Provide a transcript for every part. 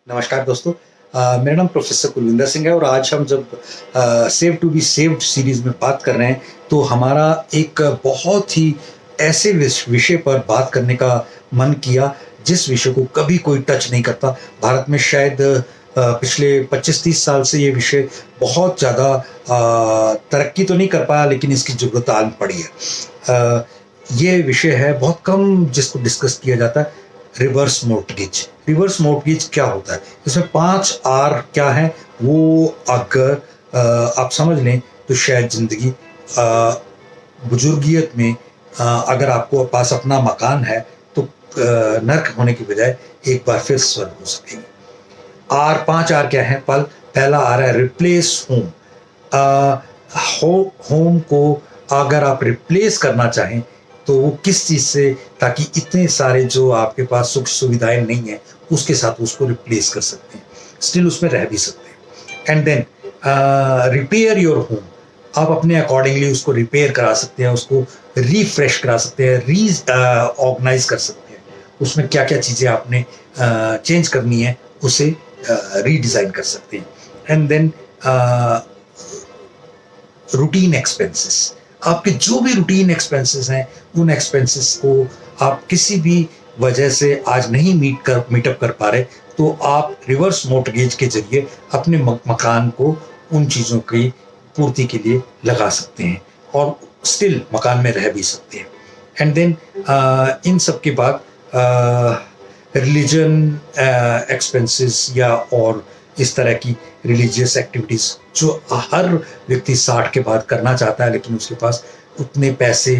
नमस्कार दोस्तों। मेरा नाम प्रोफेसर कुलविंदर सिंह है और आज हम जब save to be saved series में बात कर रहे हैं तो हमारा एक बहुत ही ऐसे विषय पर बात करने का मन किया जिस विषय को कभी कोई टच नहीं करता। भारत में शायद पिछले 25-30 साल से ये विषय बहुत ज़्यादा तरक्की तो नहीं कर पाया, लेकिन इसकी ज़रूरत आन पड़ी है। ये विषय है बहुत कम जिसको डिस्कस किया जाता है, रिवर्स मॉर्टगेज। रिवर्स मॉर्टगेज क्या होता है? इसमें 5 आर क्या है वो अगर आप समझ लें तो शायद ज़िंदगी बुजुर्गियत में अगर आपको पास अपना मकान है तो नर्क होने की बजाय एक बार फिर स्वर्ग हो सकेगी। 5 आर क्या है? पहला आर है रिप्लेस होम। होम को अगर आप रिप्लेस करना चाहें तो वो किस चीज़ से, ताकि इतने सारे जो आपके पास सुख सुविधाएं नहीं है उसके साथ उसको रिप्लेस कर सकते हैं, स्टिल उसमें रह भी सकते हैं। And then repair your home. आप अपने अकॉर्डिंगली उसको रिपेयर करा सकते हैं, उसको रिफ्रेश करा सकते हैं, ऑर्गेनाइज कर सकते हैं। उसमें क्या क्या चीज़ें आपने चेंज करनी है उसे रीडिज़ाइन कर सकते हैं। And then routine expenses. आपके जो भी रूटीन एक्सपेंसेस हैं उन एक्सपेंसेस को आप किसी भी वजह से आज नहीं मीटअप कर पा रहे तो आप रिवर्स मॉर्टगेज के जरिए अपने मकान को उन चीज़ों की पूर्ति के लिए लगा सकते हैं और स्टिल मकान में रह भी सकते हैं। एंड देन इन सब के बाद रिलीजन एक्सपेंसेस या और इस तरह की रिलीजियस एक्टिविटीज़ जो हर व्यक्ति 60 के बाद करना चाहता है, लेकिन उसके पास उतने पैसे,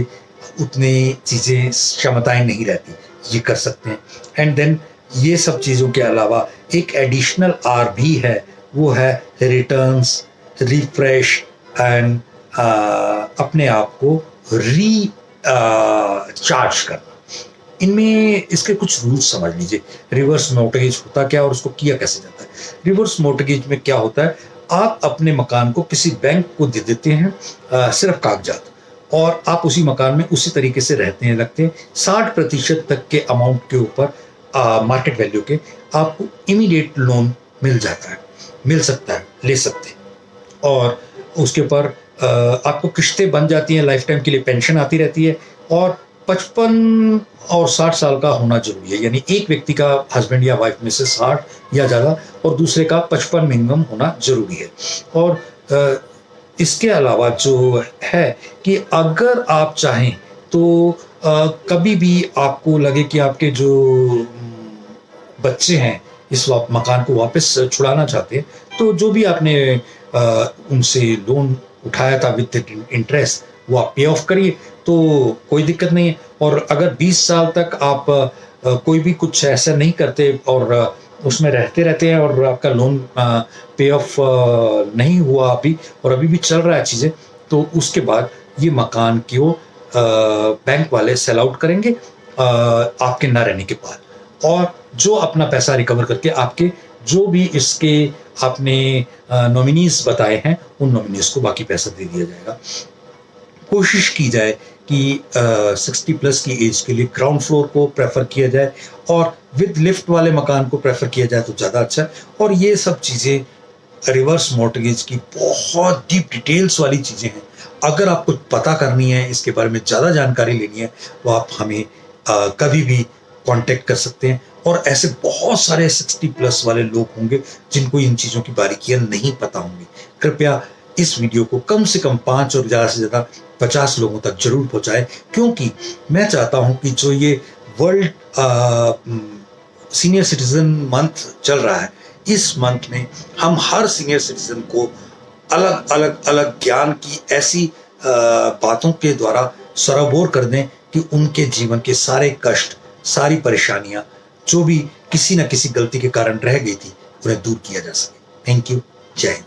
उतनी चीज़ें, क्षमताएं नहीं रहती, ये कर सकते हैं। एंड देन ये सब चीज़ों के अलावा एक एडिशनल आर भी है, वो है रिटर्न्स, रिफ्रेश एंड अपने आप को चार्ज करना। इनमें इसके कुछ रूल्स समझ लीजिए। रिवर्स मॉर्टगेज होता क्या और उसको किया कैसे जाता है? रिवर्स मॉर्टगेज में क्या होता है, आप अपने मकान को किसी बैंक को दे देते हैं, सिर्फ कागजात, और आप उसी मकान में उसी तरीके से रहते हैं, लगते हैं। 60% तक के अमाउंट के ऊपर मार्केट वैल्यू के आपको इमीडिएट लोन मिल जाता है, मिल सकता है, ले सकते हैं। और उसके ऊपर आपको किश्तें बन जाती हैं, लाइफ टाइम के लिए पेंशन आती रहती है। और 55 और 60 साल का होना जरूरी है, यानी एक व्यक्ति का, हस्बैंड या वाइफ में से 60 या ज़्यादा और दूसरे का 55 मिनिमम होना जरूरी है। और इसके अलावा जो है कि अगर आप चाहें तो कभी भी आपको लगे कि आपके जो बच्चे हैं इस मकान को वापस छुड़ाना चाहते हैं, तो जो भी आपने उनसे लोन उठाया था विद इंटरेस्ट वो आप पे ऑफ करिए, तो कोई दिक्कत नहीं है। और अगर 20 साल तक आप कोई भी कुछ ऐसा नहीं करते और उसमें रहते हैं और आपका लोन पे ऑफ नहीं हुआ अभी और अभी भी चल रहा है चीज़ें, तो उसके बाद ये मकान को बैंक वाले सेल आउट करेंगे आपके ना रहने के बाद, और जो अपना पैसा रिकवर करके आपके जो भी इसके आपने नॉमिनीज बताए हैं उन नॉमिनीज को बाकी पैसा दे दिया जाएगा। कोशिश की जाए कि 60+ की एज के लिए ग्राउंड फ्लोर को प्रेफर किया जाए और विद लिफ्ट वाले मकान को प्रेफर किया जाए तो ज़्यादा अच्छा है। और ये सब चीज़ें रिवर्स मॉर्टगेज की बहुत डीप डिटेल्स वाली चीज़ें हैं। अगर आपको पता करनी है, इसके बारे में ज़्यादा जानकारी लेनी है, तो आप हमें कभी भी कांटेक्ट कर सकते हैं। और ऐसे बहुत सारे 60+ वाले लोग होंगे जिनको इन चीज़ों की बारीकियां नहीं पता होंगी। कृपया इस वीडियो को कम से कम 5 और ज़्यादा से ज़्यादा 50 लोगों तक जरूर पहुंचाएं, क्योंकि मैं चाहता हूं कि जो ये वर्ल्ड सीनियर सिटीजन मंथ चल रहा है, इस मंथ में हम हर सीनियर सिटीजन को अलग ज्ञान की ऐसी बातों के द्वारा सराबोर कर दें कि उनके जीवन के सारे कष्ट, सारी परेशानियां जो भी किसी न किसी गलती के कारण रह गई थी, उन्हें दूर किया जा सके। Thank you. जय हिंद।